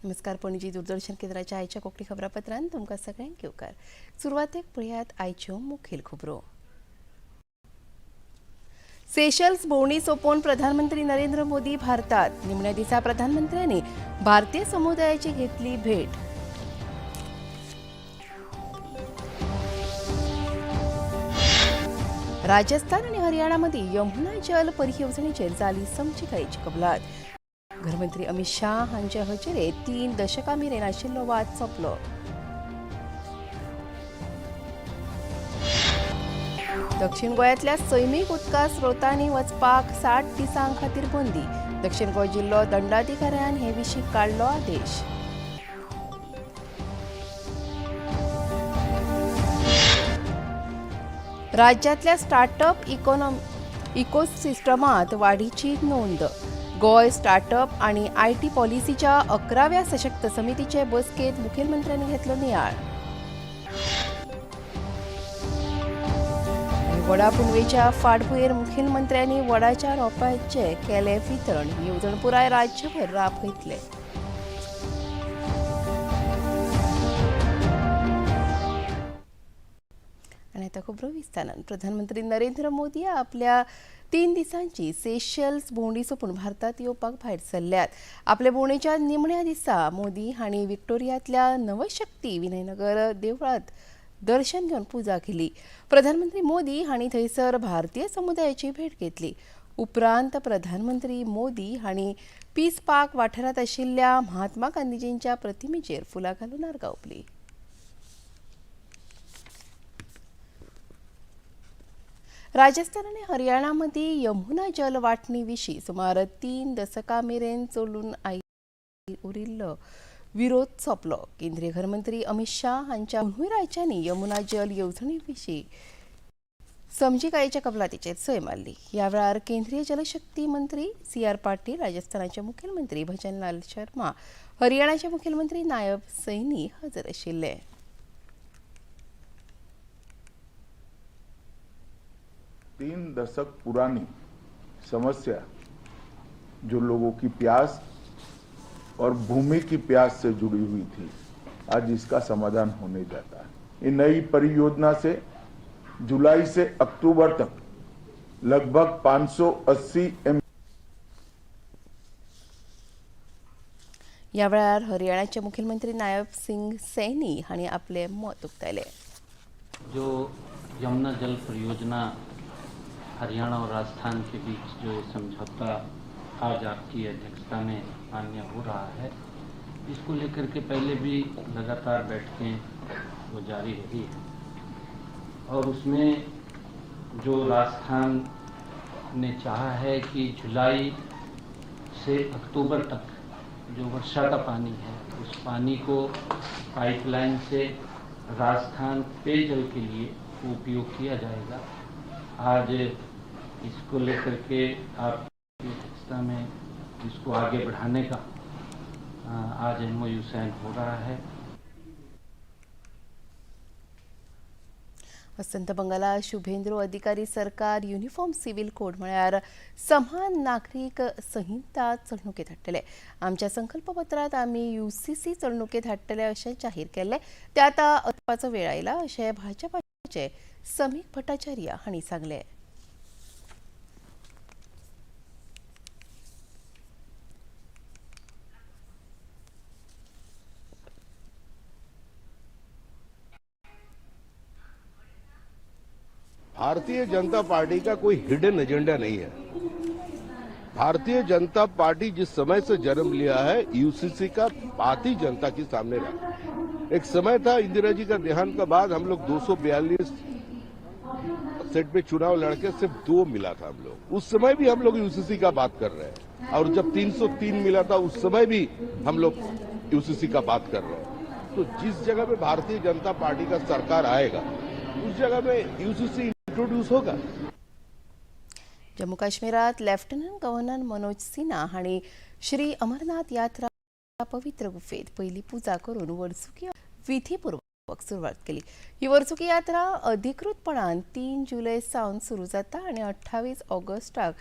नमस्कार. पणजी दूरदर्शन केंद्राच्या आयच्या कोंकणी खबरापत्रांत तुमकां सगळ्यांक येवकार. सुरवातेक पळयात आयच्यो मुखेल खबरो. सेशल्स भोंवडी सोंपोवन प्रधानमंत्री नरेंद्र मोदी भारतात. निमण्या दिसा प्रधानमंत्र्यांनी भारतीय समुदायाची घेतली भेट. राजस्थान आणि हरियाणामध्ये यमुना जल परियोजनेचेर जाली समजिकायेची कबलात. गृहमंत्री अमित शाह हांचे हजेरेंत 3 दशकां मेरेन आशिल्लो वाद सोंपलो. दक्षिण गोंयांतल्या सैमीक उदका स्रोतांनी वचपाक 60 दिसां खातीर बंदी. दक्षिण गोंय जिल्लो दंडाधिकाऱ्यान हे विशीं काडलो आदेश. राज्यांतल्या स्टार्टअप इकोसिस्टमांत वाडीची नोंद. गोंय स्टार्टअप आनी आयटी पॉलिसीच्या 11व्या सशक्त समितीचे बसकेंत मुखेलमंत्र्यांनी घेतलो नियाळ. वडा पुनवेच्या फाटभुंयेर मुखेलमंत्र्यांनी वडाच्या रोपांचे केले वितरण. येवजण पुराय राज्यभर राबयतले. आनी आतां खबरो विस्तारान. प्रधानमंत्री नरेंद्र मोदी आपल्या 3 दिसांची सेशल्स भोंवडी सोंपून भारतात येवपाक भायर सरल्यात. आपल्या भोंवडेच्या निमण्या दिसा मोदी हांणी विक्टोरियांतल्या नवशक्ती विनयनगर देवळांत दर्शन घेवन पुजा केली. प्रधानमंत्री मोदी हांणी थंयसर भारतीय समुदायाची भेट घेतली. उपरांत प्रधानमंत्री मोदी हांणी पीस पार्क वाठारांत आशिल्ल्या महात्मा गांधीजींच्या प्रतिमेचेर फुलां घालून आर्गां ओंपली. राजस्थान आणि हरियाणामध्ये यमुना जल वांटणी विशीं सुमार 3 दशकां मेरेन चलून उरिल्लो विरोध सोंपलो. केंद्रीय गृहमंत्री अमित शाह हांच्या दोनूय राज्यांनी यमुना जल येवजणे विशीं समजिकायेच्या कबलातीचेर सय मारली. ह्या वेळार केंद्रीय जलशक्ती मंत्री CR पाटील, राजस्थानाचे मुखेलमंत्री भजनलाल शर्मा, हरियाणाचे मुखेलमंत्री नायब सैनी हजर आशिल्ले. तीन दशक पुरानी समस्या जो लोगों की प्यास और भूमि की प्यास से जुड़ी हुई थी, आज इसका समाधान होने जाता है. इन नई परियोजना से जुलाई से अक्टूबर तक लगभग 580 ह्या वेळार हरियाणाचे मुखेलमंत्री नायब सिंग सैनी हांणी आपले मत उक्तायले. जो यमुना जल परियोजना हरियाणा और राजस्थान के बीच जो समझौता आज आपकी अध्यक्षता में मान्य हो रहा है, इसको लेकर के पहले भी लगातार बैठकें वो जारी रही है और उसमें जो राजस्थान ने चाहा है कि जुलाई से अक्टूबर तक जो वर्षा का पानी है उस पानी को पाइपलाइन से राजस्थान पेयजल के लिए उपयोग किया जाएगा. आज इसको लेकर के आपकी अध्यक्षता में इसको आगे बढ़ाने का आज MOU साइन हो रहा है. वसंत बंगाला शुभेंद्रू अधिकारी सरकार युनिफॉर्म सिव्हिल कोड म्हळ्यार समान नागरीक संहिता चलणुकेत हाडटले. आमच्या संकल्पपत्रांत आमी UCC चलणुकेत हाडटले अशें जाहीर केल्लें. ते आतां अतपाचो वेळ आयला अशें भाजपाचे समीक भट्टाचार्य हांणी सांगलें. भारतीय जनता पार्टी का कोई हिडन एजेंडा नहीं है. भारतीय जनता पार्टी जिस समय से जन्म लिया है, UCC का बात ही जनता के सामने रहा. एक समय था इंदिरा जी का देहांत के बाद हम लोग 242 सेट पे चुनाव लड़के सिर्फ 2 मिला था हम लोग. उस समय भी हम लोग UCC का बात कर रहे हैं और जब 303 मिला था उस समय भी हम लोग UCC का बात कर रहे हैं. तो जिस जगह पे भारतीय जनता पार्टी का सरकार आएगा उस जगह में UCC इंट्रोड्यूस होगा. जम्मू काश्मीरात लेफ्टनंट गव्हर्नर मनोज सिन्हा हांणी श्री अमरनाथ यात्रा पवित्र गुफेत पयली पुजा करून वर्सुकी विधीपूर्वक सुरवात केली. ही वर्सुकी यात्रा अधिकृतपणान 3 जुलय सावन सुरू जाता आनी 28 ऑगस्टाक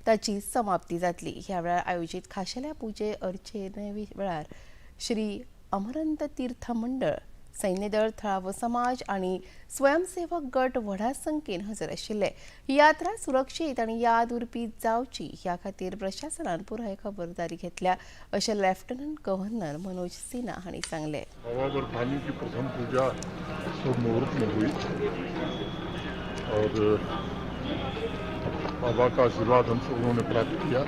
ताची समाप्ती जातली. ह्या वेळार आयोजीत खाशेल्या पुजे अर्चेने वेळार श्री अमरंत तीर्थ मंडळ, सैन्य दळ, थळावो समाज आणि स्वयंसेवक गट व्हडा संख्येन हजर आशिल्ले. ही यात्रा सुरक्षीत आणि याद उरपी जावची ह्या खातीर प्रशासनान पुराय खबरदारी घेतल्या अशें लेफ्टनंट गव्हर्नर मनोज सिन्हा हांणी सांगले. बाबा बरफानी की प्रथम पूजा शुभ मुहूर्त में हुई और बाबा का आशीर्वाद हम सब लोगों ने प्राप्त किया.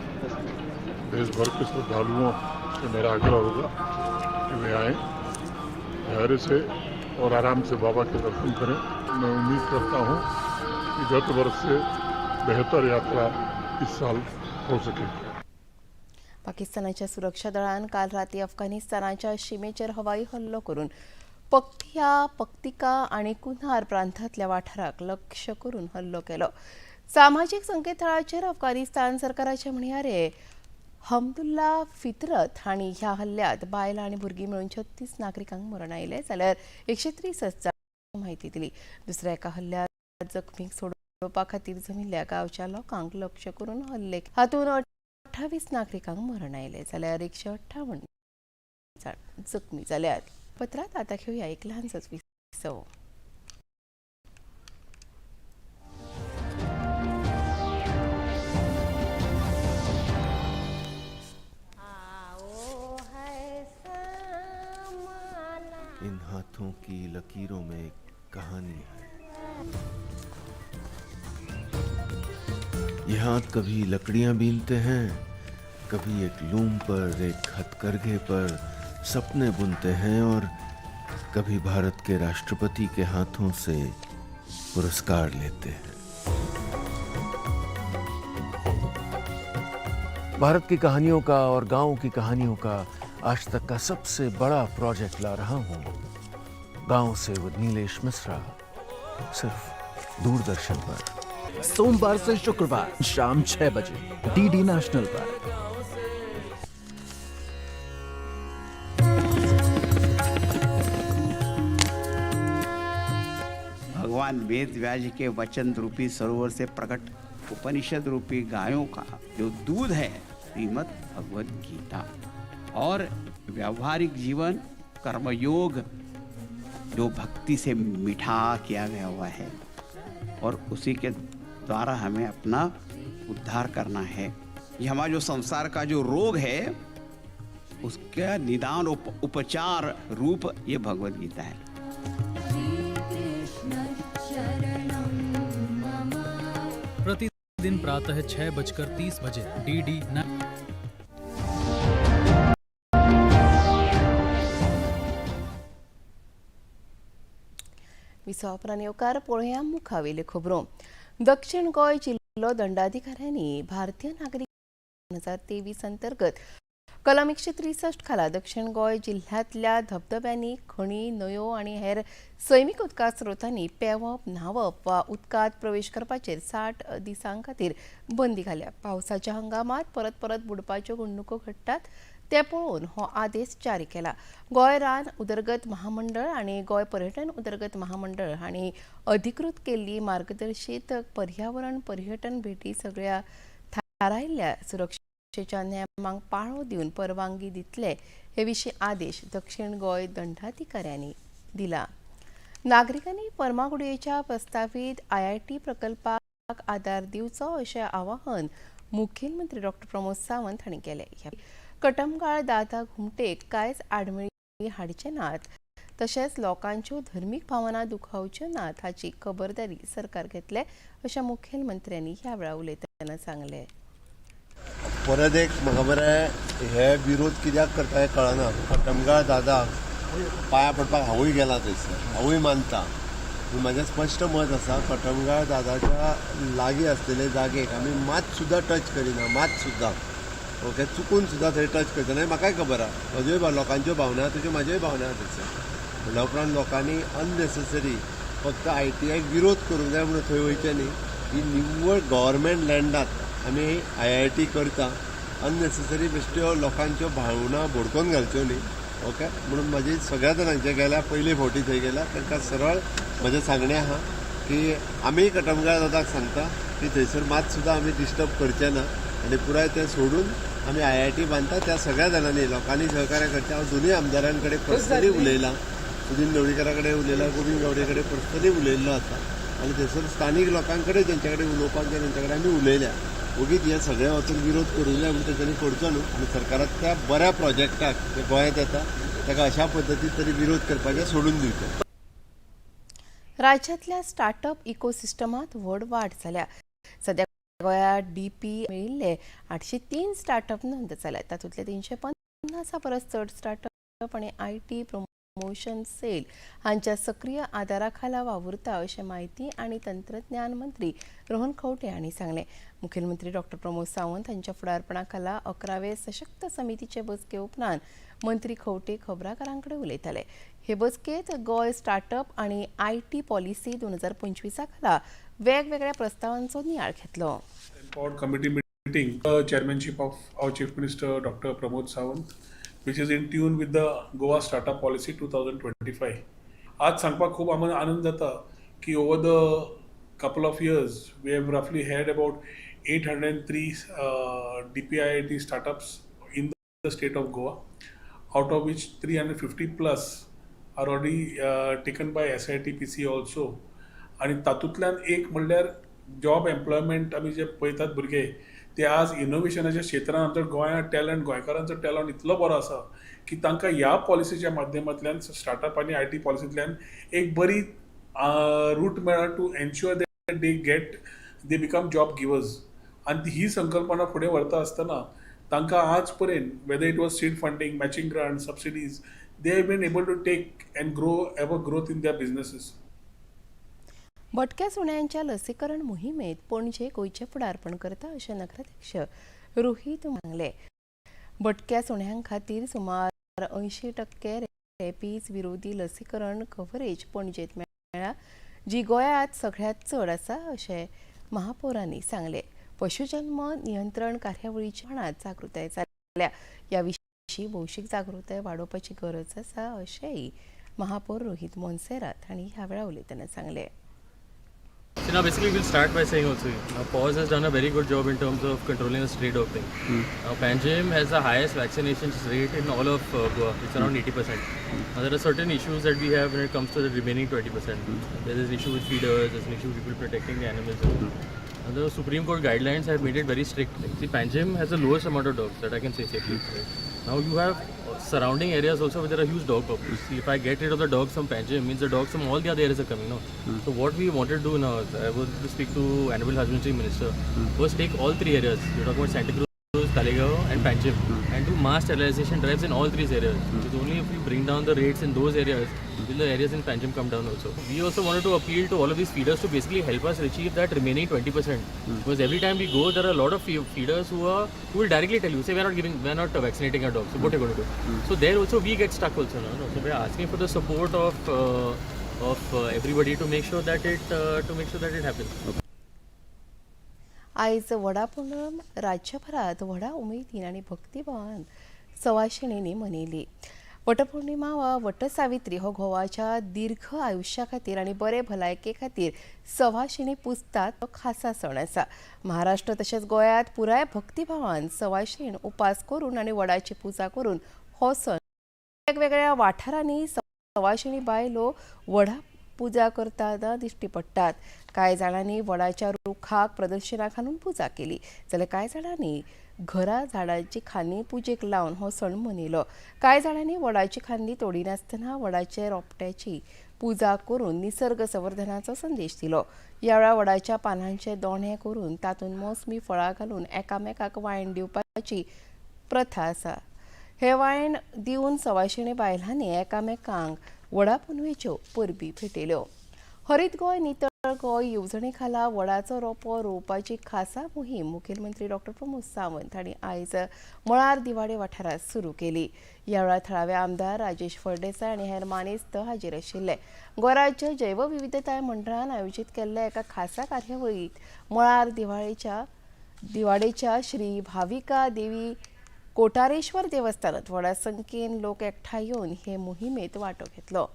देश भर के श्रद्धालुओं से मेरा आग्रह होगा कि वे आएँ, धैर्य से और आराम से बाबा के दर्शन करें. मैं उम्मीद करता हूँ कि गत वर्ष से बेहतर यात्रा इस साल हो सकेगी. पाकिस्तानाच्या सुरक्षा दळान काल राती अफगाणिस्तानाच्या शिमेचेर हवाई हल्लो करून पक्तिका आणि कुन्हार प्रांतांतल्या वाठाराक लक्ष्य करून हल्लो केलो. सामाजीक संकेतथळाचेर अफगाणिस्तान सरकाराचे म्हणयारे हमदुल्ला फितरत हांणी ह्या हल्ल्यांत बायलां आनी भुरगीं मेळून 36 नागरिकांक मरण आयले जाल्यार 163 म्हायती दिली. दुसऱ्या एका हल्ल्यांत जखमीक सोडोवपा खातीर जमिल्ल्या गांवच्या लोकांक लक्ष्य करून हल्ले हातून 28 नागरिकांक मरण आयले जाल्यार 158 जाण जखमी जाल्यात. पत्रांत आतां घेवया एक ल्हानसोच विसव. इन हाथों की लकीरों में एक कहानी है. ये हाथ कभी लकड़ियां बीनते हैं, कभी एक लूम पर, एक हथकरघे पर सपने बुनते हैं और कभी भारत के राष्ट्रपति के हाथों से पुरस्कार लेते हैं. भारत की कहानियों का और गांव की कहानियों का आज तक का सबसे बड़ा प्रोजेक्ट ला रहा हूं. गांव से विद नीलेश मिश्रा, सिर्फ दूरदर्शन पर. सोमवार से शुक्रवार शाम 6 बजे डीडी नेशनल पर. भगवान वेद व्यास जी के वचन रूपी सरोवर से प्रकट उपनिषद रूपी गायों का जो दूध है श्रीमद् भगवद गीता, और व्यावहारिक जीवन कर्मयोग जो भक्ति से मिठा किया गया हुआ है और उसी के द्वारा हमें अपना उद्धार करना है. ये हमारा जो संसार का जो रोग है उसका निदान उपचार रूप ये भगवद गीता है. प्रतिदिन प्रातः 6:30 बजे डीडी विसावपरान येवकार पळोवया मुखावेल्यो खबरो. दक्षिण गोंय जिल्लो दंडाधिकाऱ्यांनी भारतीय नागरीक 2023 अंतर्गत कलम 163 खाला दक्षिण गोंय जिल्ह्यांतल्या धबधब्यांनी, खणी, न्हंयो आनी हेर सैमीक उदका स्रोतांनी पेंवप, न्हावप वा उदकांत प्रवेश करपाचेर 60 दिसां खातीर बंदी घाल्या. पावसाच्या हंगामात परत परत बुडपाच्यो घडणुको घडटात ते पळोवन हो आदेश जारी केला. गोंय रान उदरगत महामंडळ आनी गोंय पर्यटन उदरगत महामंडळ हांणी अधिकृत केल्ली मार्गदर्शीत पर्यावरण पर्यटन भेटी सगळ्या थारायिल्ल्या सुरक्षेच्या नेमांक पाळो दिवन परवानगी दितले हे विशीं आदेश दक्षिण गोंय दंडाधिकाऱ्यांनी दिला. नागरिकांनी पर्मागुडयेच्या प्रस्तावीत IIT प्रकल्पाक आदार दिवचो अशें आवाहन मुखेलमंत्री डॉ. प्रमोद सावंत हांणी केलें. कटमगाळ दादा घुमटेक कांयच आडमेळी हाडचे नात, तशेंच लोकांच्यो धर्मीक भावना दुखावच्यो नात हाची खबरदारी सरकार घेतले अशें मुखेलमंत्र्यांनी ह्या वेळार उलयतना सांगलें. परत एक म्हाका मरे हे विरोध कित्याक करता हें कळना. कटमगाळ दादा पांयां पडपाक हांवूय गेला थंयसर, हांवूय मानता. पूण म्हाजें स्पश्ट मत आसा, कटमगाळ दादाच्या लागीं आसलेले जागेक आमी मात सुद्दां टच करिना, मात सुद्दां. ओके, चुकून सुद्दां थंय टच करतना म्हाकाय खबर आहा, म्हज्योय लोकांच्यो भावना तश्यो म्हाज्योय भावना आहा थंयसर. म्हणल्या उपरांत लोकांनी अननेसेसरी फक्त ITIक विरोध करूंक जाय म्हणून थंय वयचें न्ही. ही निव्वळ गव्हर्मेंट लँडात आमी IIT करता, अननेसेसरी बेश्ट्यो लोकांच्यो भावना भडकोवन घालच्यो न्ही. ओके, म्हणून म्हाजी सगळ्या जाणांचे गेल्या पयले फावटी थंय गेल्या तांकां सरळ म्हजें सांगणें आहा की आमी कटमगाळ दादाक सांगता की थंयसर मात सुद्दां आमी डिस्टर्ब करचे ना. आणि पुराय ते सोडून आम्ही IIT बांदता त्या सगळ्या जाणांनी लोकांनी सहकार्य करता हांव दोनूय आमदारांकडे पर्सनली उलयलां सुदीन ढवळीकरा कडेन उलयलां गोविंद गावडे कडेन पर्सनली उलयल्लो आसा आनी थंयसर स्थानीक लोकांकडे तेंच्या कडेन उलोवपाक जाय तेंच्या कडेन आमी उलयल्या ओगीच हे सगळे वचून विरोध करूया म्हूण तेंच्यांनी करचो न्हू आनी सरकाराक त्या बऱ्या प्रोजेक्टाक जे गोंयांत येता ताका अशा पद्दतीन तरी विरोध करपाचें सोडून दिवचें. राज्यातल्या स्टार्टअप इकोसिस्टमात व्हड वाड जाल्या. सध्या गोंयांत DP मेळिल्ले 803 स्टार्टअप नोंद जाल्यात. तातूंतले 350 परस चड स्टार्टअप आनी IT प्रमोशन सेल हांच्या सक्रीय आदारा खाला वावुरता अशें माहिती आनी तंत्रज्ञान मंत्री रोहन खंवटे हांणी सांगलें. मुखेलमंत्री डॉ. प्रमोद सावंत हांच्या फुडारपणा खाला 11वे सशक्त समितीचे बसके उपरांत मंत्री खंवटे खबराकारां कडेन उलयताले. हे बसकेंत गोंय स्टार्टअप आनी IT पॉलिसी 2025 खाला वेगवेगळ्या प्रस्तावांचो नियाळ घेतलो. Empowered committee meeting, chairmanship of our Chief Minister Dr. Pramod Sawant, which is in tune with the Goa Startup Policy 2025. आज सांगपाक खूब आनंद जाता की over the couple of years we have roughly had about 803 DPIIT startups in the state of Goa, out of which 350 plus are already taken by SITPC also. आणि तातूंतल्यान एक म्हणल्यार job employment आमी जे पळयतात भुरगे ते आज इनोव्हेशनाच्या क्षेत्रांत आमच्या गोंयांत टॅलंट गोंयकारांचो टॅलंट इतलो बरो आसा की तांकां ह्या पॉलिसीच्या माध्यमांतल्यान स्टार्टअप आनी IT पॉलिसींतल्यान एक बरी रूट मेळ्ळा to ensure that they become job givers. आनी ही संकल्पना फुडें व्हरता आसतना तांकां आज पर्यंत whether it was seed funding, matching grant, subsidies, they have been able to take and growth in their businesses. भटक्या सुण्यांच्या लसीकरण मोहिमेत पणजे गोंयचे फुडारपण करता अशें नगराध्यक्ष रोहित सांगले. भटक्या सुण्यांक खातीर सुमार 80% रेबीज विरोधी लसीकरण कव्हरेज पणजेत मेळ्ळा, जी गोंयांत सगळ्यांत चड आसा अशें महापौरांनी सांगले. पशुजन्म नियंत्रण कार्यावळीच्या मनात जागृताय जाल्या. ह्या विशीं भौशीक जागृताय वाडोवपाची गरज आसा अशेंय महापौर रोहित मोन्सेरात हांणी ह्या वेळार उलयतना सांगले. So now basically we'll start by saying also, now PAWS has done a very good job in terms of controlling the stray dog thing. Now Panjim has the highest vaccination rate in all of Goa. It's around 80%. Now there are certain issues that we have when it comes to the remaining 20%. There is an issue with feeders, there's an issue with people protecting the animals. And the Supreme Court guidelines have made it very strict. See, Panjim has the lowest amount of dogs that I can say safely. Right? Now you have surrounding areas also where there are huge dog populations. See, if I get rid of the dogs from Panjim, means the dogs from all the other areas are coming now. So what we wanted to do now is, I was to speak to Animal Husbandry Minister, was take all three areas. You're talking about Santa Cruz, Talegaon and Panjim, and do mass sterilization drives in all three areas. Because only if we bring down the rates in those areas, will the areas in Panjim come down also. We also wanted to appeal to all of these feeders to basically help us achieve that remaining 20%. Because every time we go, there are a lot of feeders who will directly tell you, say we're not vaccinating our dogs. So what are you going to do? So there also we get stuck also. No? So we're asking for the support of everybody to make sure that it happens. आयज व्हडा पूनम राज्यभरात व्हडा उमेदीन आनी भक्तिभावान सवाशिणींनी मनयली. वटपौर्णिमा वा वटसावित्री हो घोवाच्या दीर्घ आयुश्या खातीर आनी बरे भलायके खातीर सवाशिणी पुजतात तो खासा सण आसा. महाराष्ट्र तशेंच गोंयांत पुराय भक्तिभावान सवाशीण उपास करून आनी वडाची पुजा करून हो सण वेगवेगळ्या वाठारांनी सवाशिणी बायलो वडा पुजा करतना दिश्टी पडटात. कांय जाणांनी वडाच्या रुखाक प्रदक्षिणा घालून पुजा केली, जाल्यार कांय जाणांनी घरा झाडांची खांदी पुजेक लावन हो सण मनयलो. कांय जाणांनी वडाची खांदी तोडिनासतना वडाच्या रोपट्याची पुजा करून निसर्ग संवर्धनाचो संदेश दिलो. ह्या वेळार वडाच्या पानांचे दोणे करून तातूंत मोसमी फळां घालून एकामेकाक वायन दिवपाची प्रथा आसा. हे वायन दिवन सवाशिणी बायलांनी एकामेकांक वडा पुनवेच्यो परबी भेटयल्यो. हरीत गोंय नितळ गोंय येवजणे खाला वडाचो रोपो रोवपाची खासा मोहीम मुखेलमंत्री डॉ. प्रमोद सावंत हांणी आयज मळार दिवाडे वाठारांत सुरू केली. ह्या वेळार थळावे आमदार राजेश फळदेसाय आनी हेर मानेस्त हाजीर आशिल्ले. गोंय राज्य जैवविविधताय मंडळान आयोजीत केल्ल्या एका खासा कार्यावळींत मळार दिवाडेच्या श्री भाविका देवी कोटारेश्वर देवस्थानात व्हडा संख्येन लोक एकठांय येवन हे मोहिमेत वांटो घेतलो.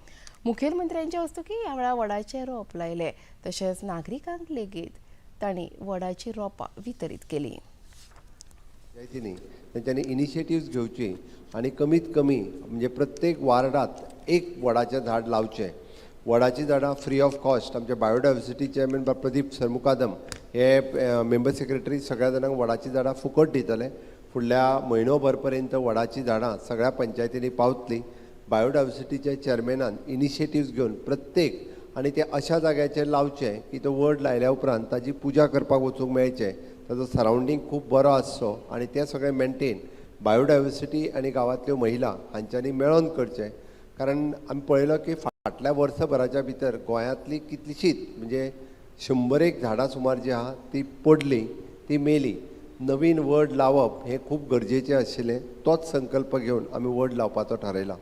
मुखेलमंत्र्यांचे हस्तुकी ह्या वेळार वडाचे रोप लायले, तशेंच नागरिकांक लेगीत तांणी वडाची रोपां वितरीत केली. पंचायतींनी त्यांच्यानी इनिशिएटिव्स घेवची आणि कमीत कमी म्हणजे प्रत्येक वार्डात एक वडाचें झाड लावचें. वडाची झाडां फ्री ऑफ कॉस्ट. आमचे बायोडायवर्सिटी चेअरमॅन प्रदीप सरमुकादम हे मेंबर सेक्रेटरी सगळ्या जाणांक वडाची झाडां फुकट दितले. फुडल्या म्हयनोभर पर्यंत वडाची झाडां सगळ्या पंचायतींनी पावतली. बायोडायवर्सिटीच्या चेअरमॅनान इनिशिएटिव्स घेवन प्रत्येक आनी ते अशा जाग्याचेर लावचे की तो वड लायल्या उपरांत ताजी पुजा करपाक वचूंक मेळचें. ताजो सरावंडींग खूब बरो आसचो आनी तें सगळें मेंटेन बायोडायवर्सिटी आनी गांवांतल्यो महिला हांच्यांनी मेळोन करचें. कारण आमी पळयलो की फाटल्या वर्सभराच्या भितर गोंयांतली कितलीशीच म्हणजे 100 झाडां सुमार जी आहा ती पडली, ती मेली. नवीन वड लावप हें खूब गरजेचें आशिल्लें. तोच संकल्प घेवन आमी वड लावपाचो थारायला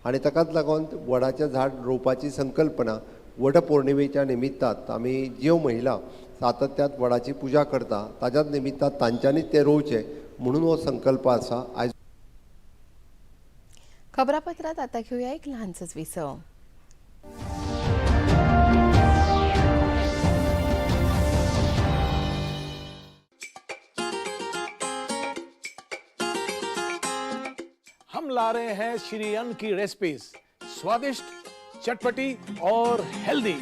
आनी ताकाच लागून वडाचें झाड रोवपाची संकल्पना वटपौर्णिमेच्या निमित्तांत आमी ज्यो महिला सातत्यात वडाची पुजा करता ताच्याच निमित्तांत तांच्यांनीच ते रोवचे म्हणून हो संकल्प आसा. आयज खबरापत्रात आता घेऊया एक लहानसंच विसव. हम ला रहे हैं श्री अन्न की रेसिपीज, स्वादिष्ट, चटपटी और हेल्दी.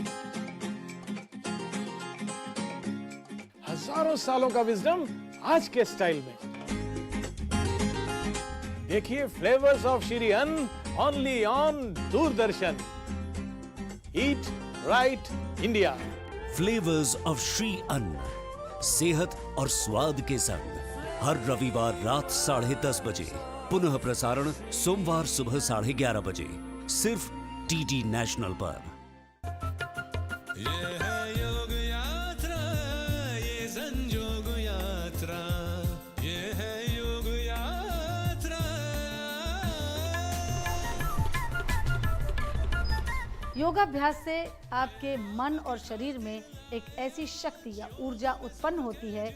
हजारों सालों का विजडम आज के स्टाइल में. देखिए फ्लेवर्स ऑफ श्री अन्न only on Doordarshan. Eat right India. Flavours of Shri अन्न, सेहत और स्वाद के संग हर रविवार रात 10:30 बजे. पुनः प्रसारण सोमवार सुबह 11:30 बजे सिर्फ टीटी नेशनल पर. ये है योग यात्रा, ये संयोग यात्रा, ये है योग यात्रा. योगाभ्यास से आपके मन और शरीर में एक ऐसी शक्ति या ऊर्जा उत्पन्न होती है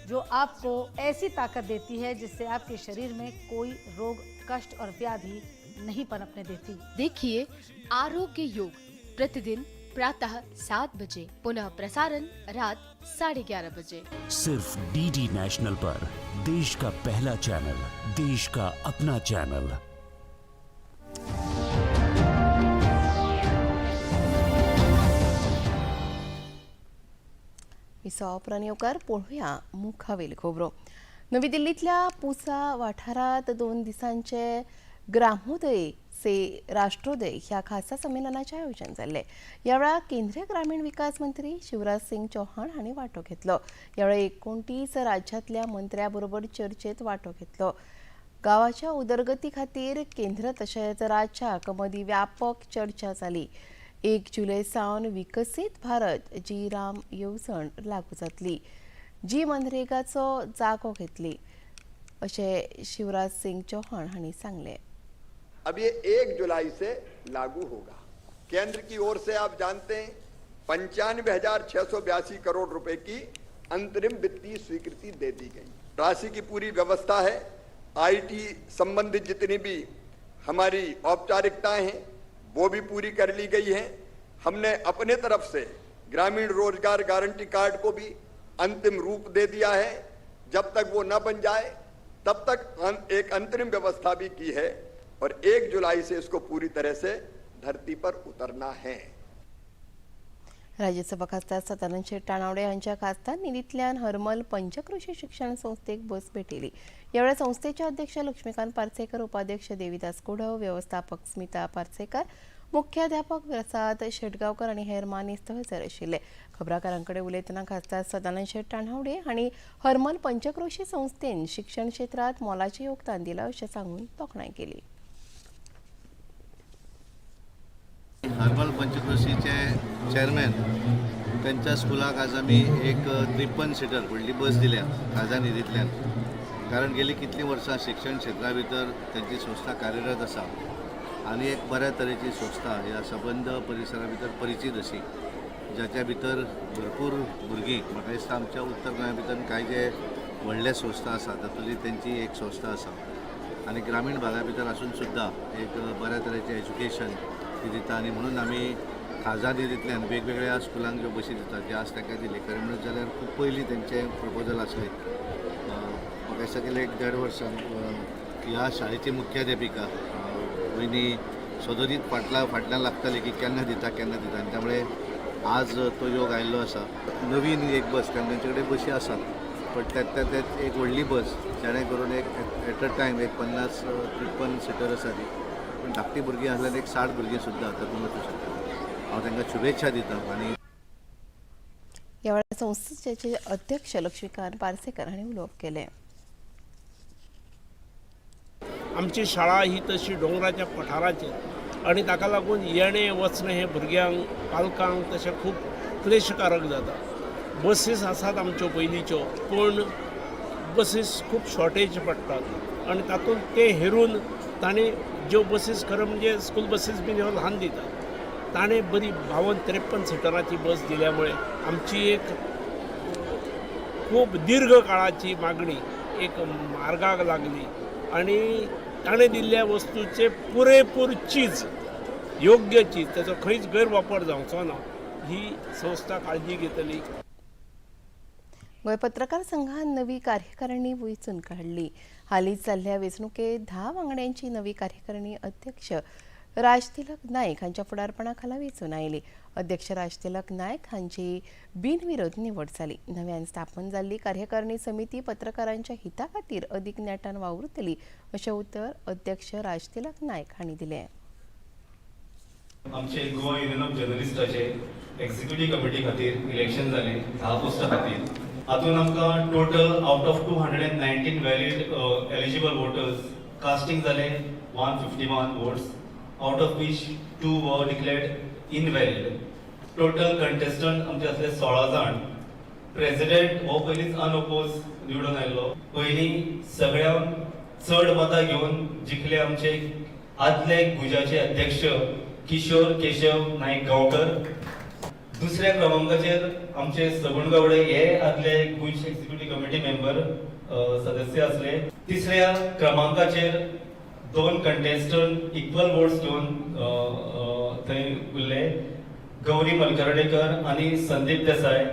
जो आपको ऐसी ताकत देती है जिससे आपके शरीर में कोई रोग, कष्ट और व्याधि नहीं पनपने देती. देखिए आरोग्य योग प्रतिदिन प्रातः 7 बजे, पुनः प्रसारण रात 11:30 बजे. सिर्फ डीडी नेशनल पर. देश का पहला चैनल, देश का अपना चैनल. विसावपरांत येवकार पळोवया मुखावेल खबरो. नवी दिल्लीतल्या पुसा वाठारात 2 दिसांचे ग्रामोदय से राष्ट्रोदय ह्या खासा संमेलनाचे आयोजन जाल्ले. ह्या वेळार केंद्रीय ग्रामीण विकास मंत्री शिवराज सिंग चौहान हांणी वांटो घेतलो. ह्या वेळार 29 राज्यांतल्या मंत्र्या बरोबर चर्चेत वांटो घेतलो. गांवाच्या उदरगती खातीर केंद्र तशेंच राज्याक मदीं व्यापक चर्चा जाली. 1 जुलै सावन विकसीत भारत जी राम येवजण लागू जातली, जी मनरेगाचो जागो घेतली अशें शिवराज सिंग चौहान हांणी सांगलें. अब ये 1 जुलाई से लागू होगा. केंद्र की ओर से आप जानते हैं 95,682 करोड़ रुपए की अंतरिम वित्तीय स्वीकृति दे दी गई. राशि की पूरी व्यवस्था है. आईटी संबंधित जितनी भी हमारी औपचारिकताएं हैं वो भी पूरी कर ली गई है. हमने अपने तरफ से ग्रामीण रोजगार गारंटी कार्ड को भी अंतिम रूप दे दिया है. जब तक वो न बन जाए तब तक एक अंतरिम व्यवस्था भी की है और 1 जुलाई से इसको पूरी तरह से धरती पर उतरना है. राज्यसभा खासदार सदानंद शेट टाणावडे हांच्या खासदार निधींतल्यान हरमल पंचकृषी शिक्षण संस्थेक बस भेटयली. ह्या वेळार संस्थेचे अध्यक्ष लक्ष्मीकांत पार्सेकर, उपाध्यक्ष देविदास कोडव, व्यवस्थापक स्मिता पार्सेकर, मुख्याध्यापक प्रसाद शेटगांवकर आनी हेर मानेस्त हजर आशिल्ले. खबराकारांकडे उलयतना खासदार सदानंद शेट टाणावडे हांणी हरमल पंचकृषी संस्थेन शिक्षण क्षेत्रात मोलाचें योगदान दिलां अशें सांगून तोखणाय केली. हर्बल पंचकृषीचे चेअरमॅन त्यांच्या स्कुलाक आज आमी एक 53 सीटर व्हडली बस दिल्या खाजा निधींतल्यान. कारण गेली कितलीं वर्सां शिक्षण क्षेत्रा भितर त्यांची संस्था कार्यरत आसा आनी एक बऱ्या तरेची संस्था ह्या सबंद परिसरा भितर परिचीत अशी, जाच्या भितर भरपूर भुरगीं, म्हाका दिसता आमच्या उत्तर गोंया भितर कांय जे व्हडले संस्था आसा तातूंतली तेंची एक संस्था आसा. आनी ग्रामीण भागा भितर आसून सुद्दां एक बऱ्या तरेचें एज्युकेशन दिता आनी म्हणून आमी खाजा निधींतल्यान वेगवेगळ्या स्कुलांक ज्यो बसी दितात जे आज तांकां दिले. खरें म्हणत जाल्यार खूब पयलीं तेंचें प्रपोजल आसलें. म्हाका म्हाका गेले 1.5 वर्सां ह्या शाळेची मुख्याध्यापिका वहिनी सदोदीत फाटल्यान लागताली की केन्ना दिता आनी त्यामुळे आज तो योग आयिल्लो आसा. नवीन एक बस कारण तेंचे कडेन बसी आसात पण त्यात एक व्हडली बस जेणे करून एक एट अ टायम एक 50-53 सिटर आसा ती पण धाकटी भुरगीं आसल्यार एक 60 भुरगीं सुद्दां तातूंत वचूं शकतात. हांव तांकां शुभेच्छा दिता. आणि यावेळी संस्थेचे अध्यक्ष लक्ष्मीकांत पार्सेकर हांणी उलोवप केलें. आमची शाळा ही तशी डोंगराच्या पठाराचेर आणि ताका लागून येणे वचणें हे भुरग्यांक पालकांक तशें खूब क्लेशकारक जाता. बसीस आसात आमच्यो पयलींच्यो पूण बसीस खूब शॉर्टेज पडटात आणि तातूंत ते हेरून ताणें ज्यो बसीस खरें म्हणजे स्कूल बसीस बीन ह्यो ल्हान दितात ताणें बरी 52-53 सिटराची बस दिल्यामुळे आमची एक खूब दीर्घ काळाची मागणी एक मार्गाक लागली आणि ताणें दिल्ल्या वस्तूचे पुरेपूर चीज योग्य चीज ताचो खंयच गैरवापर जावचो ना ही संस्था काळजी घेतली. गोंय पत्रकार संघान नवी कार्यकारिणी वेंचून काडली. हालींच जाल्ल्या वेंचणुकेत 10 वांगड्यांची नवी कार्यकारिणी अध्यक्ष राजतिलक नायक हांच्या फुडारपणा खाला वेंचून आयली. अध्यक्ष राजतिलक नायक हांची बिनविरोध निवड जाली. नव्यान स्थापन जाल्ली कार्यकारिणी समिती पत्रकारांच्या हिता खातीर अदीक नेटान वावुरतली अशें उतर अध्यक्ष राजतिलक नायक हांणी दिलें. आमचे गोवा युनियन ऑफ जर्नलिस्टाचे एक्झिक्युटिव्ह कमिटी खातीर इलेक्शन जालें 10 पोस्टां खातीर. हातूंत आमकां total out of 219 valid eligible voters casting जाले 151 वोट्स आउट ऑफ वीच 2 वर डिक्लेअर्ड इनवॅलिड. टोटल कंटेस्टंट आमचे आसले 16 जाण. प्रेसिडेंट हो पयलींच अनओपोज निवडून आयिल्लो. पयलीं सगळ्यांत चड मतां घेवन जिखले आमचे आदले गुजाचे अध्यक्ष किशोर केशव नाईक गांवकर. दुसऱ्या क्रमांकाचेर आमचे सगुण गावडे हे आदले गुज एक्झिक्युटिव्ह कमिटी मेंबर सदस्य असले. तिसऱ्या क्रमांकाचेर 2 कंटेस्टंट इक्वल वोट्स घेवन थंय उरले, गौरी मलकर्णेकर आणि संदीप देसाय.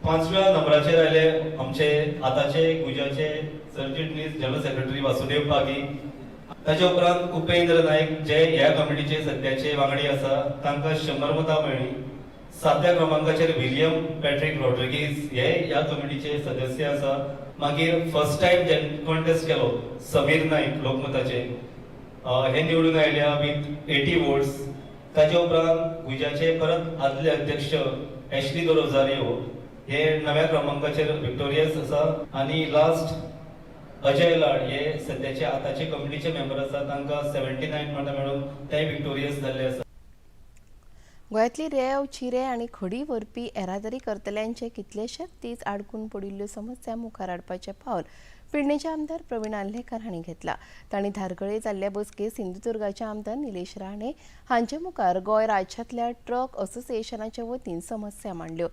5व्या नंबराचेर आयले आमचे आताचे गुजाचे सरचिटणीस जनरल सेक्रेटरी वासुदेव पागी. ताच्या उपरांत उपेंद्र नायक जे ह्या कमिटीचे सध्याचे वांगडी आसा तांकां 100 मतां मेळ्ळी. 7व्या क्रमांकाचेर विलियम पॅट्रिक रॉड्रिगीज हे ह्या कमिटीचे सदस्य आसा. मागीर फर्स्ट टाइम जे कॉन्टेस्ट केलो समीर नाईक लोकमताचे हे निवडून आयल्या विथ 80 वोट्स. ताच्या उपरांत गुजाचे परत आदले अध्यक्ष एश्ली दो रोजारियो हे 9व्या क्रमांकाचेर विक्टोरियस आसा. आणि लास्ट अजय लाड हे सध्याचे आताचे कमिटीचे मेंबर आसा तांकां 79 मतां मेळून ते विक्टोरियस जाल्ले आसा. गोंयांतली रेंव चिरे आनी खडी व्हरपी येरादारी करतल्यांचे कितलेशेच दीस आडकून पडिल्ल्यो समस्या मुखार हाडपाचें पावल पेडणेचे आमदार प्रवीण आल्लेकर हांणी घेतला. तांणी धारगळे जाल्ल्या बसकेत सिंधुदुर्गाचे आमदार निलेश राणे हांचे मुखार गोंय राज्यांतल्या ट्रक असोसिएशनाचे वतीन समस्या मांडल्यो.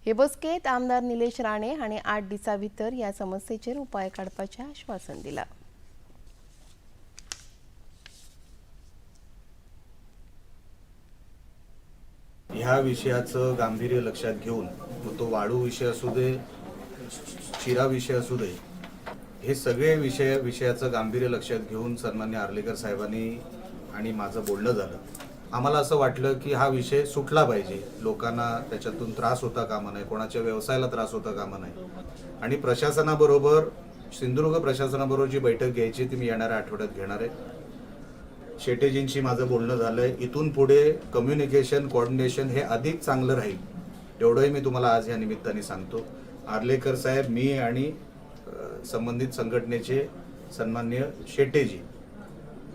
हे बसकेत आमदार निलेश राणे हांणी 8 दिसां भितर ह्या समस्येचेर उपाय काडपाचें आश्वासन दिलां. ह्या विषयाचं गांभीर्य लक्षात घेऊन तो वाळू विषय असू दे, चिरा विषय असू दे, हे सगळे विषयाचं गांभीर्य लक्षात घेऊन सन्मान्य आर्लेकर साहेबांनी आणि माझं बोलणं झालं. आम्हाला असं वाटलं की हा विषय सुटला पाहिजे. लोकांना त्याच्यातून त्रास होता कामा नये, कोणाच्या व्यवसायाला त्रास होता कामा नये. आणि प्रशासनाबरोबर सिंधुदुर्ग प्रशासनाबरोबर जी बैठक घ्यायची ती मी येणाऱ्या आठवड्यात घेणार आहे. शेटेजींशी माझं बोलणं झालंय. इथून पुढे कम्युनिकेशन कोऑर्डिनेशन हे अधिक चांगलं राहील एवढंही मी तुम्हाला आज या निमित्ताने सांगतो. आर्लेकर साहेब, मी आणि संबंधित संघटनेचे सन्माननीय शेटेजी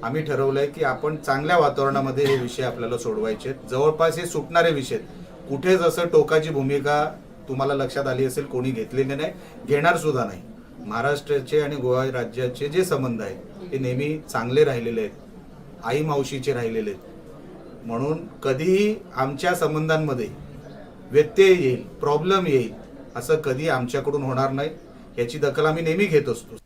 आम्ही ठरवलंय की आपण चांगल्या वातावरणामध्ये हे विषय आपल्याला सोडवायचे. जवळपास हे सुटणारे विषय कुठेच असं टोकाची भूमिका तुम्हाला लक्षात आली असेल कोणी घेतलेली नाही, घेणार सुद्धा नाही. महाराष्ट्राचे आणि गोवा राज्याचे जे संबंध आहेत ते नेहमी चांगले राहिलेले आहेत, आई मावशीचे राहिलेले आहेत. म्हणून कधीही आमच्या संबंधांमध्ये व्यत्यय येईल, प्रॉब्लेम येईल असं कधी आमच्याकडून होणार नाही. याची दखल आम्ही नेहमी घेत असतो.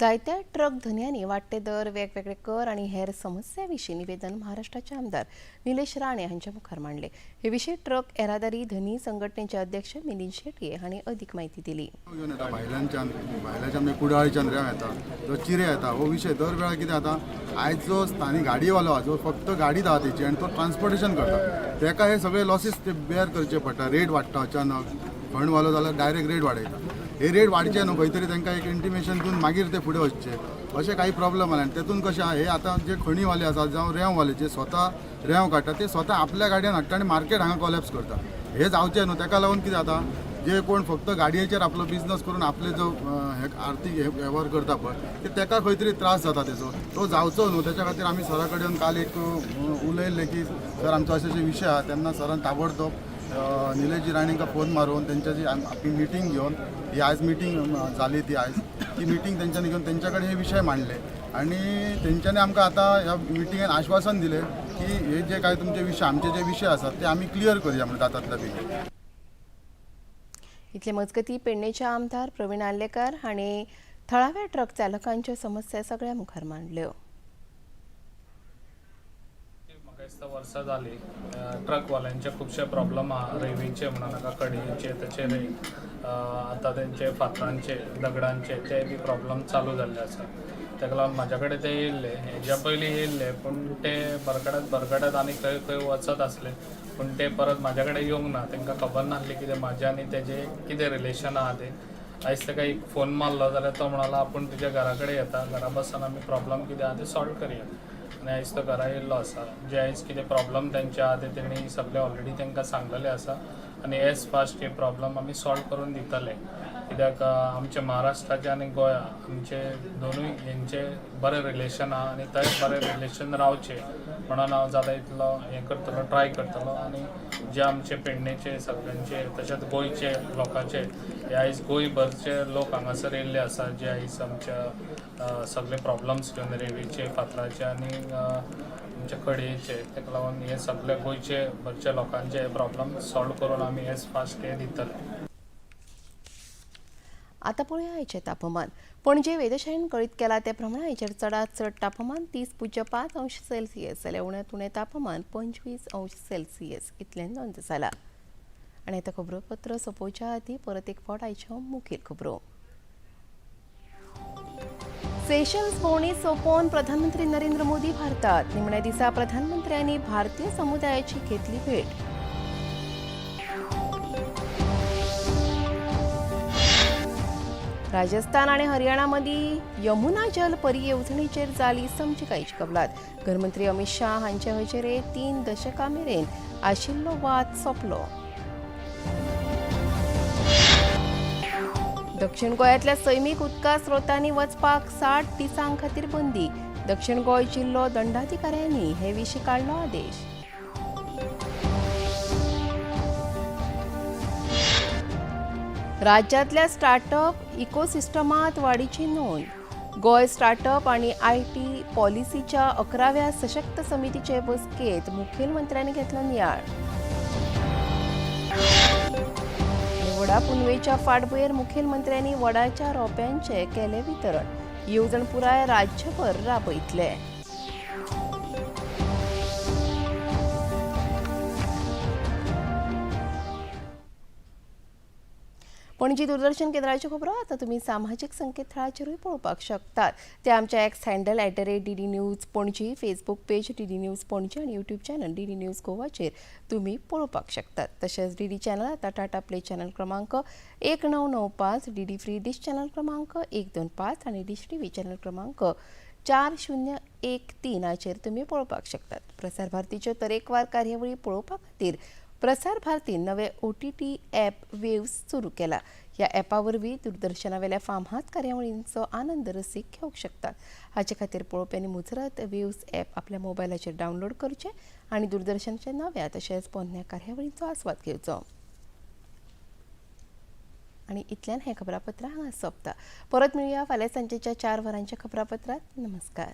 जायत्या ट्रक धन्यांनी वाडटे दर, वेगवेगळे कर आणि हेर समस्यांविशीं निवेदन महाराष्ट्राचे आमदार निलेश राणे हांच्या मुखार मांडले. हे विशीं ट्रक येरादारी धनी संघटनेचे अध्यक्ष मिलिंद शेटये हांणी अदीक म्हायती दिली. भायल्याच्यान कुडाळच्यान रेंव येता, जो चिरे येता, हो विशय दर वेळा कितें जाता, आयज जो स्थानीक गाडयेवालो आहा जो फक्त गाडी धा तेची आनी तो ट्रान्सपोर्टेशन करता, तेका हे सगळे लॉसीस ते बेर करचे पडटा. रेट वाडटा अचानक, फंडवालो जाल्यार डायरेक्ट रेट वाडयता. हे रेट वाडचे न्हू, खंय तरी तांकां एक इंटिमेशन दिवन मागीर ते फुडें वचचे, अशें काही प्रॉब्लेम आले. आनी तेतून कशें आहा, हे आतां जे खणीवाले आसात जावं रेंववाले जे स्वता रेंव काडटा ते स्वता आपल्या गाडयान हाडटा आनी मार्केट हांगा कॉलॅप्स करता. हे जावचें न्हू, ताका लागून कितें जाता, जे कोण फक्त गाडयेचेर आपलो बिझनस करून आपले जो आर्थीक वेव्हार करता पळय ते ताका खंय तरी त्रास जाता तेचो, तो जावचो न्हू. त्याच्या खातीर आमी सरा कडेन काल एक उलयल्ले की सर आमचो अशे विशय आहा. तेन्ना सरान ताबडतोब निलेशजी राणेंका फोन मारून त्यांच्याची आपली मिटींग घेवन, ही आज मिटींग जाली ती आज ती मिटींग तेंच्यांनी घेवन तेंच्या कडेन हे विशय मांडले आणि तेंच्यांनी आमकां आतां ह्या मिटींगेन आश्वासन दिलें की हे जे काय तुमचे विशय आमचे जे विशय आसात ते आमी क्लियर करया म्हणून जातातले बेगीन. इतले मजगतीं पेडणेचे आमदार प्रवीण आर्लेकर हांणी थळाव्या ट्रक चालकांच्यो समस्या सगळ्या मुखार मांडल्यो. वर्सां जाली ट्रकवाल्यांचे खुबशे प्रॉब्लेम आहा. रेवीचे म्हणा नाका, कडयेचे तशे आतां तेंचे फातरांचे दगडांचे ते बी प्रॉब्लेम चालू जाल्ले आसा. ताका लागून म्हाज्या कडेन ते येयल्ले, हेज्या पयलीं येयल्ले पूण ते भरकटत आनी खंय खंय वचत आसले पूण ते परत म्हाज्या कडेन येवंक ना. तांकां खबर नासली कितें म्हाजें आनी तेजें कितें रिलेशन आहा तें. आयज ताका एक फोन मारलो जाल्यार तो म्हणलो आपूण तुज्या घरा कडेन येता, घरा बसून आमी प्रॉब्लेम कितें आहा तें सॉल्व करया. आनी आयज तो घरा येयल्लो आसा. जे आयज कितें प्रॉब्लेम तेंचे आहा ते तेणी सगळे ऑलरेडी तांकां सांगलेले आसा आनी एज फास्ट हे प्रॉब्लेम आमी सॉल्व करून दितले. कित्याक आमचे महाराष्ट्राचे आनी गोंया आमचे दोनूय हेंचे बरें रिलेशन आहा आनी थंय बरें रिलेशन रावचे म्हणून हांव जाता इतलो हें करतलो, ट्राय करतलो. आनी जे आमचे पेडणेचे सगळ्यांचे तशेंच गोंयचे लोकांचे हे आयज गोंयभरचे लोक हांगासर येयल्ले आसा जे आयज आमच्या सगळे प्रॉब्लेम्स घेवन रेवीचे, फातराचे आनी आमचे कडयेचे, ताका लागून हे सगळे गोंयचे भरचे लोकांचे हे प्रॉब्लेम सॉल्व करून आमी एज फास्ट हे दितले. आतां पळोवया आयचें तापमान. पणजे वेधशाळेन कळीत केला ते प्रमाण आयचेर चडांत चड तापमान 30.5 अंश सेल्सियस जाल्यार उण्यांत उणें तापमान 25 अंश सेल्सियस इतलें नोंद जालां. आनी आतां खबरोपत्र सोंपोवच्या आदीं परत एक फावट आयच्यो मुखेल खबरो. सेशल्स भोंवडी सोंपोवन प्रधानमंत्री नरेंद्र मोदी भारतात. निमण्या दिसा प्रधानमंत्र्यांनी भारतीय समुदायाची घेतली भेट. राजस्थान आणि हरियाणा मदीं यमुना जल परियोजनेचेर जाली समजिकायेची कबलात. गृहमंत्री अमित शाह हांचे हजेरेंत 3 दशकां मेरेन आशिल्लो वाद सोंपलो. दक्षिण गोंयांतल्या सैमीक उदका स्रोतांनी वचपाक 60 दिसां खातीर बंदी. दक्षिण गोंय जिल्लो दंडाधिकाऱ्यांनी हे विशीं काडलो आदेश. राज्यांतल्या स्टार्टअप इकोसिस्टमांत वाडीची नोंद. गोंय स्टार्टअप आनी आयटी पॉलिसीच्या 11व्या सशक्त समितीचे बसकेंत मुखेलमंत्र्यांनी घेतलो नियाळ. वडा पुनवेच्या फाटभुंयेर मुखेलमंत्र्यांनी वडाच्या रोप्यांचे केले वितरण. येवजण पुराय राज्यभर राबयतले. पणजी दूरदर्शन केंद्राच्यो खबरो आतां तुमी सामाजीक संकेतथळाचेरूय पळोवपाक शकतात. ते आमच्या x handle @DD news Panaji, Facebook page DD news Panaji आनी युट्यूब चॅनल DD न्यूज गोवाचेर तुमी पळोवपाक शकतात. तशेंच DD चॅनल आतां टाटा प्ले चॅनल क्रमांक 1995, DD फ्री डिश चॅनल क्रमांक 125 आनी डिश TV चॅनल क्रमांक 4013 तुमी पळोवपाक शकतात. प्रसार भारतीच्यो तरेकवार कार्यावळी पळोवपा खातीर प्रसार भारतीन नवे OTT ॲप वेव्स सुरू केला. ह्या ॲपा वरवीं दूरदर्शनावेल्या फामाद कार्यावळींचो आनंद रसीक घेवंक शकतात. हाचे खातीर पळोवप्यांनी मुजरत वेव्स ॲप आपल्या मोबायलाचेर डावनलोड करचें आनी दूरदर्शनाच्या नव्या तशेंच पोरन्या कार्यावळींचो आस्वाद घेवचो. आनी इतल्यान हें खबरापत्र हांगा सोंपता. परत मेळुया फाल्यां सांजेच्या 4 वरांच्या खबरापत्रांत. नमस्कार.